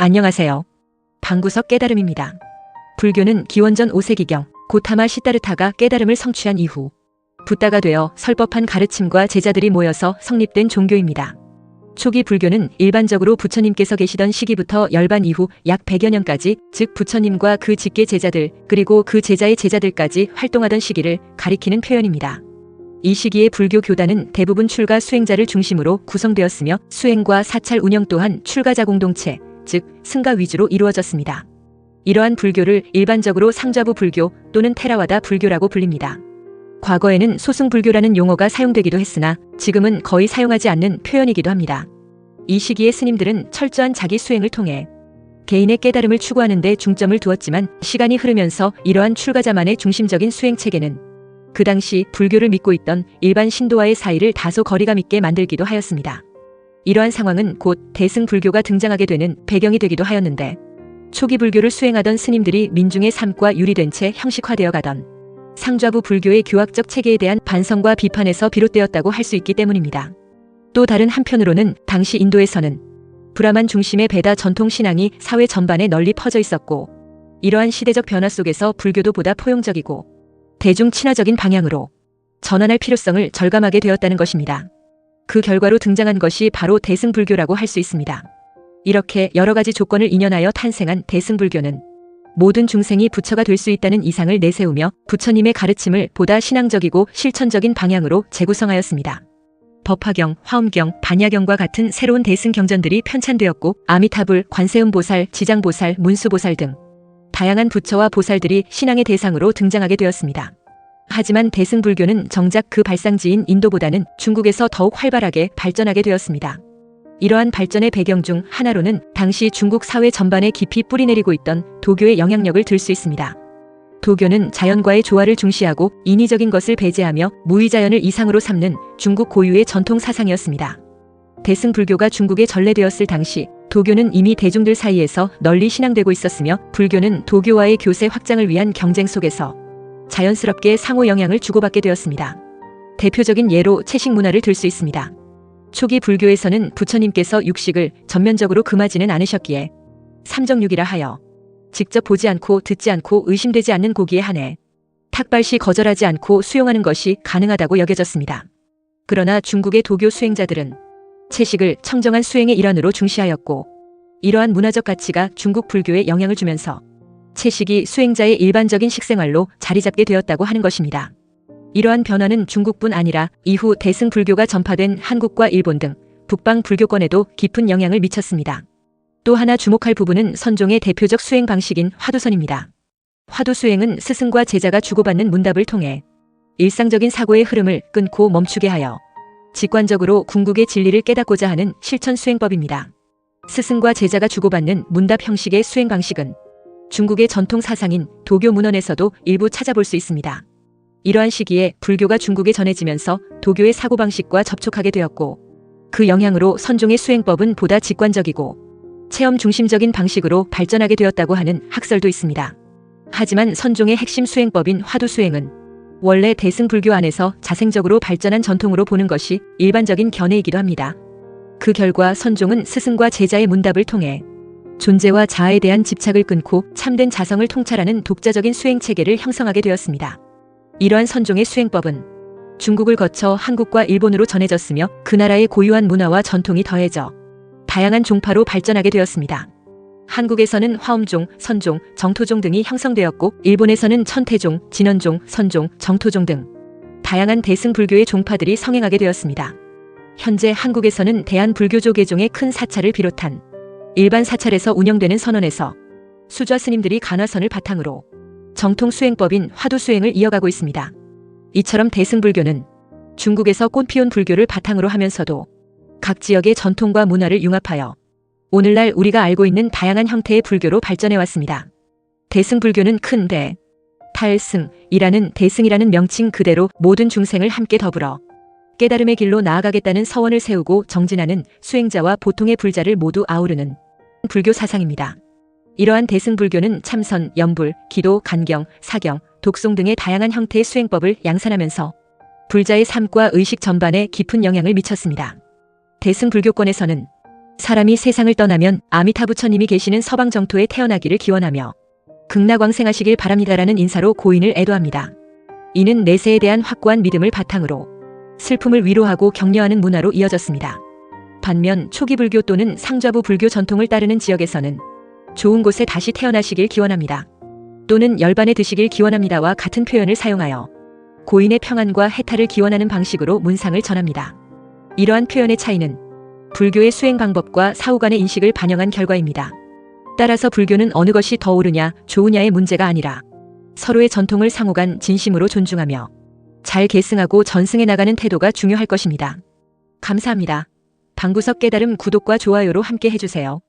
안녕하세요. 방구석 깨달음입니다. 불교는 기원전 5세기경 고타마 시다르타가 깨달음을 성취한 이후 붓다가 되어 설법한 가르침과 제자들이 모여서 성립된 종교입니다. 초기 불교는 일반적으로 부처님께서 계시던 시기부터 열반 이후 약 100여 년까지, 즉 부처님과 그 직계 제자들 그리고 그 제자의 제자들까지 활동하던 시기를 가리키는 표현입니다. 이 시기의 불교 교단은 대부분 출가 수행자를 중심으로 구성되었으며 수행과 사찰 운영 또한 출가자 공동체, 즉 승가 위주로 이루어졌습니다. 이러한 불교를 일반적으로 상좌부 불교 또는 테라와다 불교라고 불립니다. 과거에는 소승불교라는 용어가 사용되기도 했으나 지금은 거의 사용하지 않는 표현이기도 합니다. 이 시기의 스님들은 철저한 자기 수행을 통해 개인의 깨달음을 추구하는 데 중점을 두었지만 시간이 흐르면서 이러한 출가자만의 중심적인 수행 체계는 그 당시 불교를 믿고 있던 일반 신도와의 사이를 다소 거리감 있게 만들기도 하였습니다. 이러한 상황은 곧 대승불교가 등장하게 되는 배경이 되기도 하였는데, 초기 불교를 수행하던 스님들이 민중의 삶과 유리된 채 형식화되어 가던 상좌부 불교의 교학적 체계에 대한 반성과 비판에서 비롯되었다고 할 수 있기 때문입니다. 또 다른 한편으로는 당시 인도에서는 브라만 중심의 베다 전통 신앙이 사회 전반에 널리 퍼져 있었고, 이러한 시대적 변화 속에서 불교도 보다 포용적이고 대중 친화적인 방향으로 전환할 필요성을 절감하게 되었다는 것입니다. 그 결과로 등장한 것이 바로 대승불교라고 할 수 있습니다. 이렇게 여러 가지 조건을 인연하여 탄생한 대승불교는 모든 중생이 부처가 될 수 있다는 이상을 내세우며 부처님의 가르침을 보다 신앙적이고 실천적인 방향으로 재구성하였습니다. 법화경, 화엄경, 반야경과 같은 새로운 대승 경전들이 편찬되었고, 아미타불, 관세음보살, 지장보살, 문수보살 등 다양한 부처와 보살들이 신앙의 대상으로 등장하게 되었습니다. 하지만 대승불교는 정작 그 발상지인 인도보다는 중국에서 더욱 활발하게 발전하게 되었습니다. 이러한 발전의 배경 중 하나로는 당시 중국 사회 전반에 깊이 뿌리내리고 있던 도교의 영향력을 들 수 있습니다. 도교는 자연과의 조화를 중시하고 인위적인 것을 배제하며 무의자연을 이상으로 삼는 중국 고유의 전통 사상이었습니다. 대승불교가 중국에 전래되었을 당시 도교는 이미 대중들 사이에서 널리 신앙되고 있었으며, 불교는 도교와의 교세 확장을 위한 경쟁 속에서 자연스럽게 상호 영향을 주고받게 되었습니다. 대표적인 예로 채식 문화를 들 수 있습니다. 초기 불교에서는 부처님께서 육식을 전면적으로 금하지는 않으셨기에 삼정육이라 하여 직접 보지 않고 듣지 않고 의심되지 않는 고기에 한해 탁발시 거절하지 않고 수용하는 것이 가능하다고 여겨졌습니다. 그러나 중국의 도교 수행자들은 채식을 청정한 수행의 일환으로 중시하였고, 이러한 문화적 가치가 중국 불교에 영향을 주면서 채식이 수행자의 일반적인 식생활로 자리잡게 되었다고 하는 것입니다. 이러한 변화는 중국뿐 아니라 이후 대승불교가 전파된 한국과 일본 등 북방 불교권에도 깊은 영향을 미쳤습니다. 또 하나 주목할 부분은 선종의 대표적 수행 방식인 화두선입니다. 화두수행은 스승과 제자가 주고받는 문답을 통해 일상적인 사고의 흐름을 끊고 멈추게 하여 직관적으로 궁극의 진리를 깨닫고자 하는 실천 수행법입니다. 스승과 제자가 주고받는 문답 형식의 수행 방식은 중국의 전통 사상인 도교 문헌에서도 일부 찾아볼 수 있습니다. 이러한 시기에 불교가 중국에 전해지면서 도교의 사고방식과 접촉하게 되었고, 그 영향으로 선종의 수행법은 보다 직관적이고 체험 중심적인 방식으로 발전하게 되었다고 하는 학설도 있습니다. 하지만 선종의 핵심 수행법인 화두수행은 원래 대승불교 안에서 자생적으로 발전한 전통으로 보는 것이 일반적인 견해이기도 합니다. 그 결과 선종은 스승과 제자의 문답을 통해 존재와 자아에 대한 집착을 끊고 참된 자성을 통찰하는 독자적인 수행체계를 형성하게 되었습니다. 이러한 선종의 수행법은 중국을 거쳐 한국과 일본으로 전해졌으며, 그 나라의 고유한 문화와 전통이 더해져 다양한 종파로 발전하게 되었습니다. 한국에서는 화엄종, 선종, 정토종 등이 형성되었고, 일본에서는 천태종, 진원종, 선종, 정토종 등 다양한 대승불교의 종파들이 성행하게 되었습니다. 현재 한국에서는 대한불교조계종의 큰 사찰을 비롯한 일반 사찰에서 운영되는 선원에서 수좌 스님들이 간화선을 바탕으로 정통 수행법인 화두수행을 이어가고 있습니다. 이처럼 대승불교는 중국에서 꽃피운 불교를 바탕으로 하면서도 각 지역의 전통과 문화를 융합하여 오늘날 우리가 알고 있는 다양한 형태의 불교로 발전해 왔습니다. 대승불교는 큰 대, 탈승이라는 대승이라는 명칭 그대로 모든 중생을 함께 더불어 깨달음의 길로 나아가겠다는 서원을 세우고 정진하는 수행자와 보통의 불자를 모두 아우르는 불교 사상입니다. 이러한 대승불교는 참선, 염불, 기도, 간경, 사경, 독송 등의 다양한 형태의 수행법을 양산하면서 불자의 삶과 의식 전반에 깊은 영향을 미쳤습니다. 대승불교권에서는 사람이 세상을 떠나면 아미타 부처님이 계시는 서방 정토에 태어나기를 기원하며 극락왕생하시길 바랍니다라는 인사로 고인을 애도합니다. 이는 내세에 대한 확고한 믿음을 바탕으로 슬픔을 위로하고 격려하는 문화로 이어졌습니다. 반면 초기 불교 또는 상좌부 불교 전통을 따르는 지역에서는 좋은 곳에 다시 태어나시길 기원합니다. 또는 열반에 드시길 기원합니다와 같은 표현을 사용하여 고인의 평안과 해탈을 기원하는 방식으로 문상을 전합니다. 이러한 표현의 차이는 불교의 수행 방법과 사후간의 인식을 반영한 결과입니다. 따라서 불교는 어느 것이 더 옳으냐 좋으냐의 문제가 아니라 서로의 전통을 상호간 진심으로 존중하며 잘 계승하고 전승해 나가는 태도가 중요할 것입니다. 감사합니다. 방구석 깨달음 구독과 좋아요로 함께 해주세요.